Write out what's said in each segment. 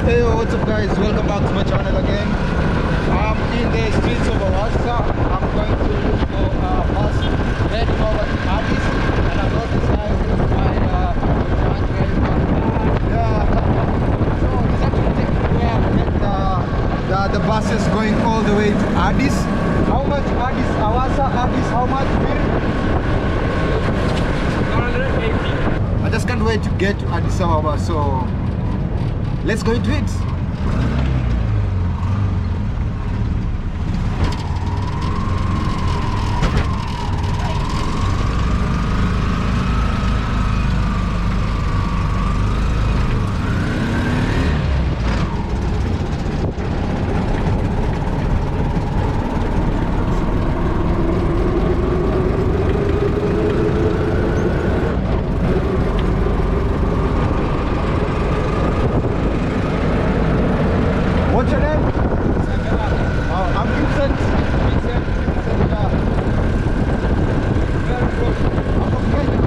Hey, what's up guys? Welcome back to my channel again. I'm in the streets of Awassa. I'm going to look for a bus heading over to Addis, and I got this guy with my yeah. So it's actually taking me where the bus is going all the way to Addis. How much Addis? Awassa, Addis, how much? 180. I just can't wait to get to Addis Ababa, so let's go into it. What's your name? Oh, I'm Vincent. Yeah. Where are you from? I'm from Kenya.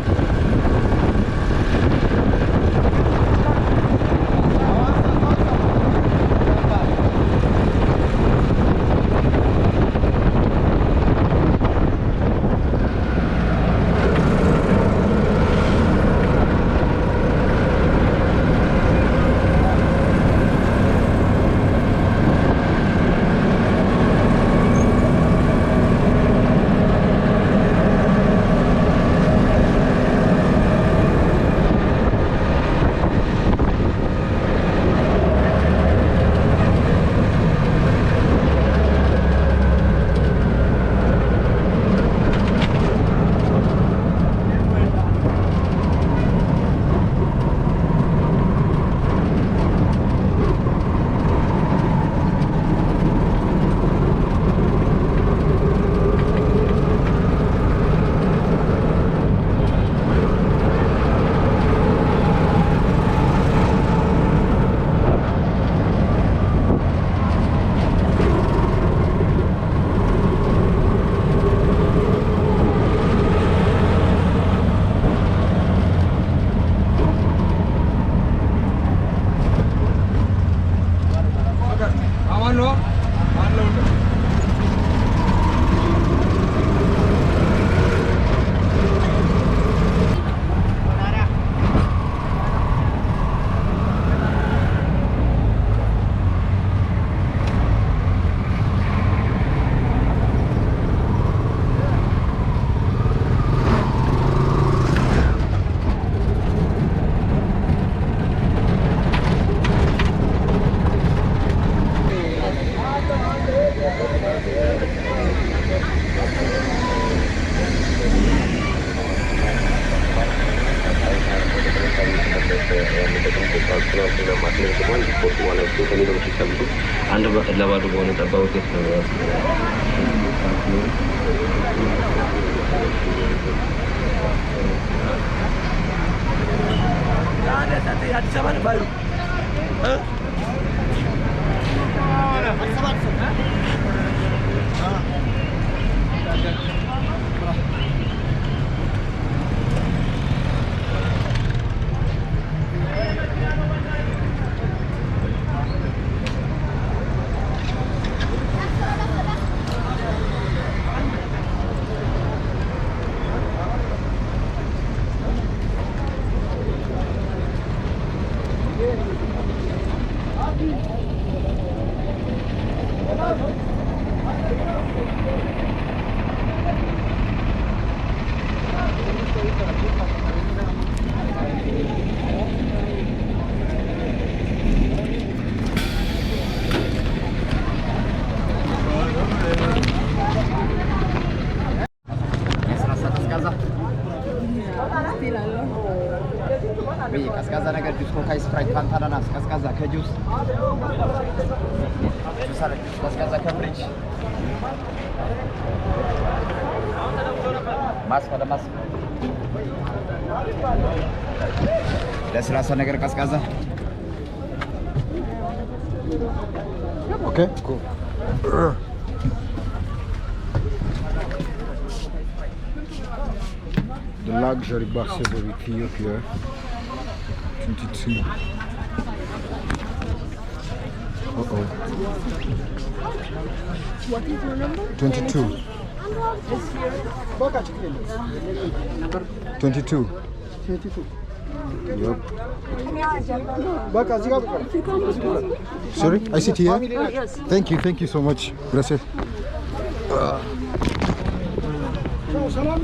አንድ ለባዶ በሆነ ጠባብ ውጤት ነው። አዲስ አበባ ባሉ ቀዝቃዛ ነገር ጁስ፣ ኮካ፣ ስፕራይት፣ ፋንታ፣ አናናስ፣ ቀዝቃዛ ከጁስ ቀዝቃዛ ከፍሪጅ ማስ ወደ ማስ ለስላሳ ነገር ቀዝቃዛ። ኦኬ ኩል The luxury buses of Ethiopia 22 Uh-oh. What is your number? 22. 22. 22. Yep. Bak azıcık abi. Sorry, I sit here. Yes. Thank you so much. Gracias. Selam.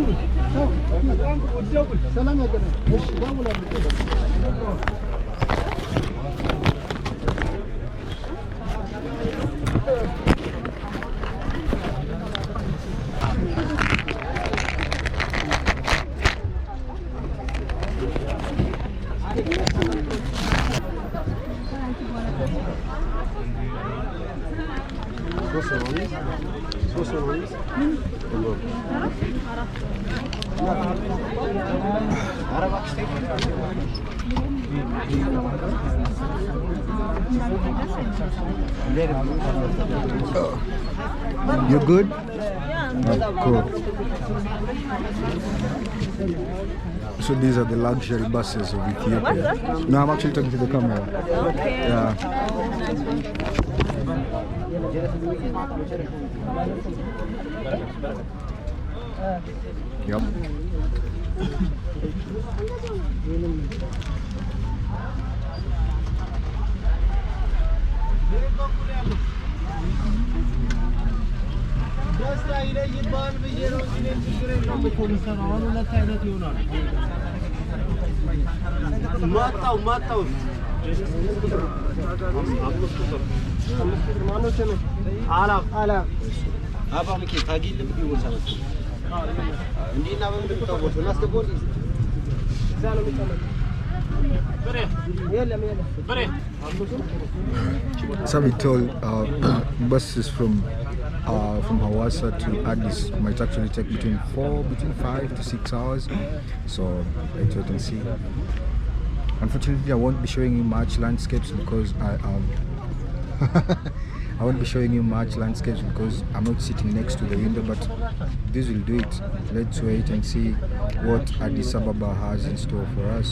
Selam ya. You good? Yeah. Cool. So these are the luxury buses of Ethiopia. No, I'm actually talking to the camera. Okay. Yeah. Yep. ማጣው አላፍ አባ ምኪ ታጊልም ቢወሰነ እንዲና በምን ተጣወቱ እናስገባው እዛ ነው የሚቀመጥ So we told buses from Hawassa to Addis might actually take between 5 to 6 hours. So let's wait and see. Unfortunately, I won't be showing you much landscapes because I won't be showing you much landscapes because I'm not sitting next to the window, but this will do it. Let's wait and see what Addis Ababa has in store for us.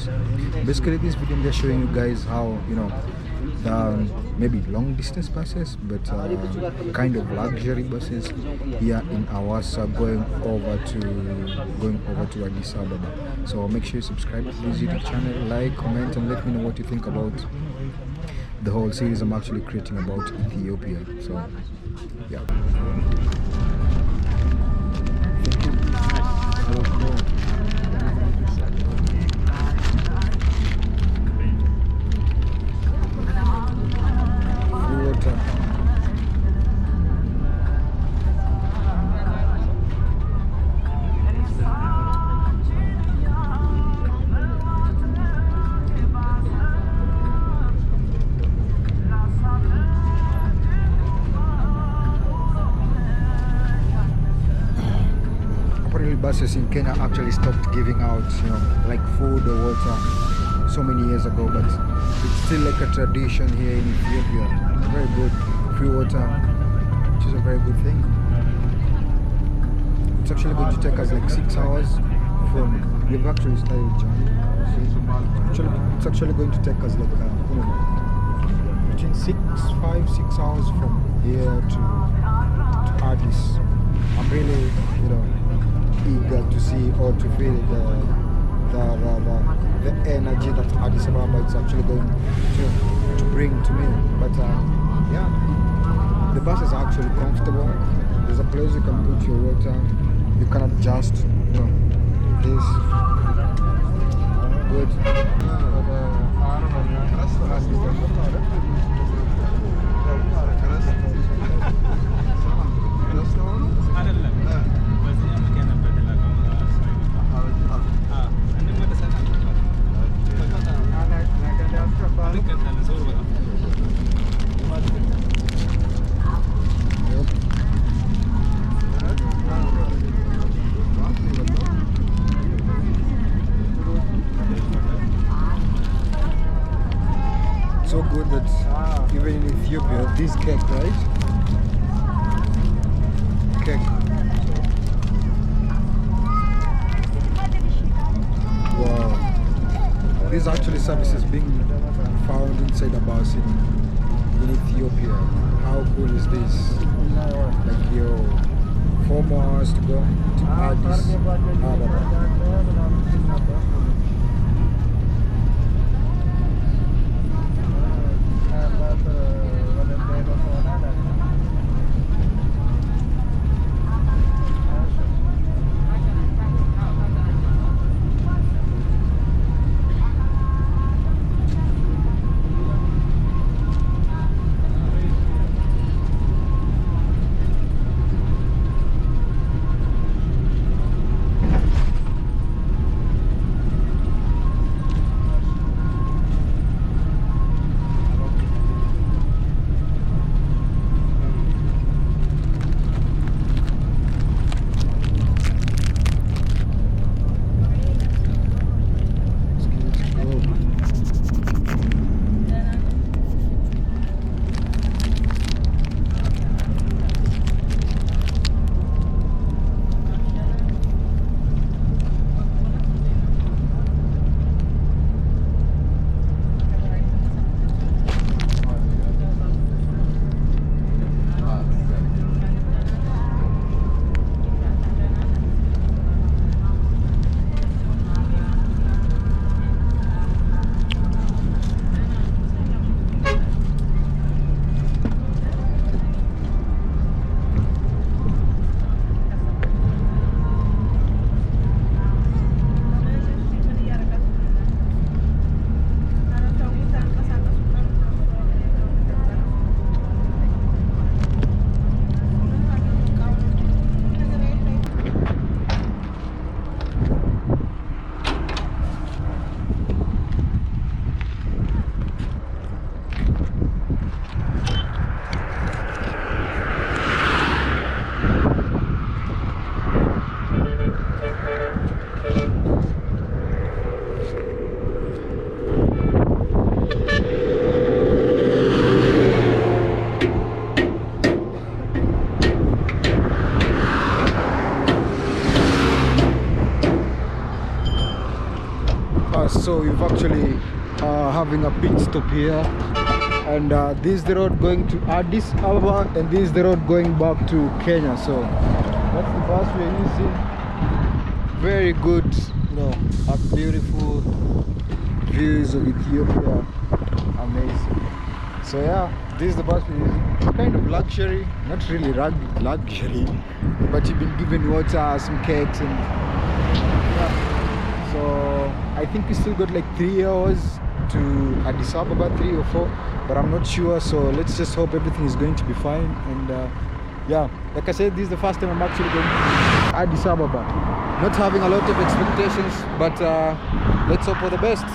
Basically, this video I'm just showing you guys how, you know, maybe long distance buses, but kind of luxury buses here in Awassa going over to Addis Ababa. So make sure you subscribe to this YouTube channel, like, comment, and let me know what you think about the whole series I'm actually creating about Ethiopia. So yeah. Buses in Kenya actually stopped giving out, you know, like food or water so many years ago, but it's still like a tradition here in Ethiopia. Very good, free water, which is a very good thing. It's actually going to take us like 6 hours from, we've actually started journey. It's actually going to take us like between 5-6 hours from here to Addis. I'm really, you know, eager to see or to feel the energy that Addis Ababa is actually going to bring to me. But yeah, the bus is actually comfortable. There's a place you can put your water. You can adjust, you know, this. Good. So good that even in Ethiopia, this cake, right? Cake. Wow. These actually services being found inside a bus in in Ethiopia. How cool is this? Like, yo, 4 more hours to go to Addis Ababa. So we've actually having a pit stop here, and this is the road going to Addis Ababa, and this is the road going back to Kenya. So that's the bus we're using. Very good, you know, beautiful views of Ethiopia, amazing. So yeah, this is the bus we're using. Kind of luxury, not really luxury, but you've been given water, some cakes, and yeah. So I think we still got like 3 hours to Addis Ababa, 3 or 4, but I'm not sure. So let's just hope everything is going to be fine. And yeah, like I said, this is the first time I'm actually going to Addis Ababa. Not having a lot of expectations, but let's hope for the best.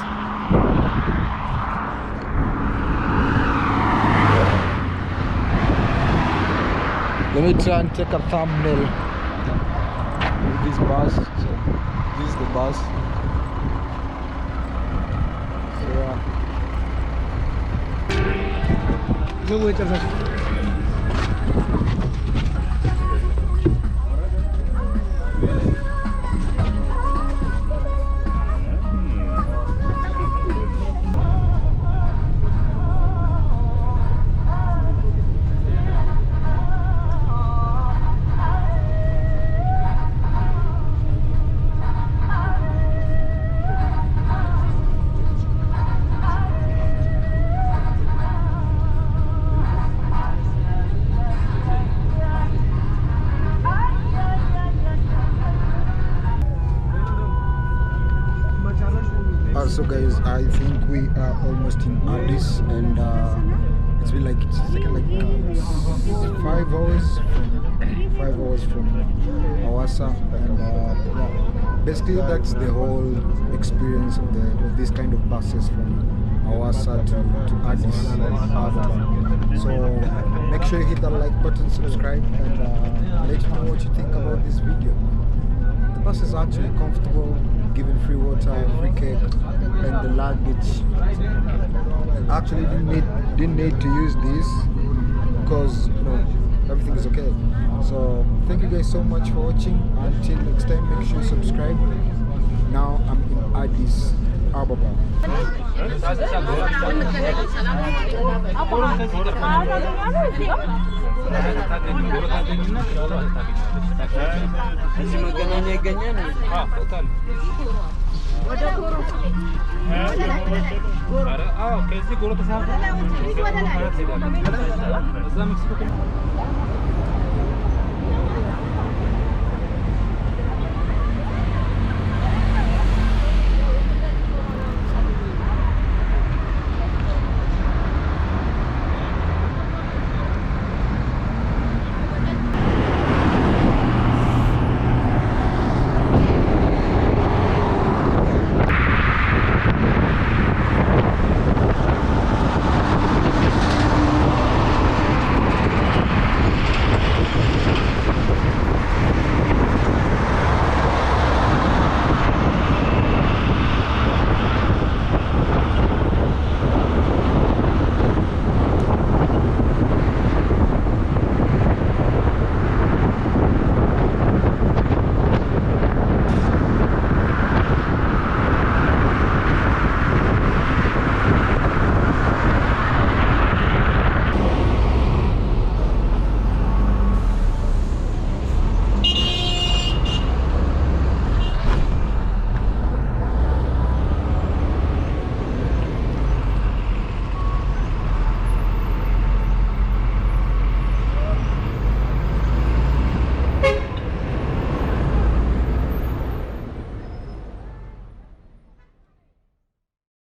Let me try and take a thumbnail with this bus. So this is the bus. So guys, I think we are almost in Addis, and it's been like it's taken like 5 hours from Awassa, and yeah, basically that's the whole experience of this kind of buses from Awassa to Addis Ababa. So make sure you hit that like button, subscribe, and let me know what you think about this video. The bus is actually comfortable, given free water, free cake, and the luggage. Actually didn't need to use this because, you know, everything is okay. So thank you guys so much for watching. Until next time, make sure you subscribe. Now I'm in Addis Ababa. ከዚህ ጎሮ ተሳፈ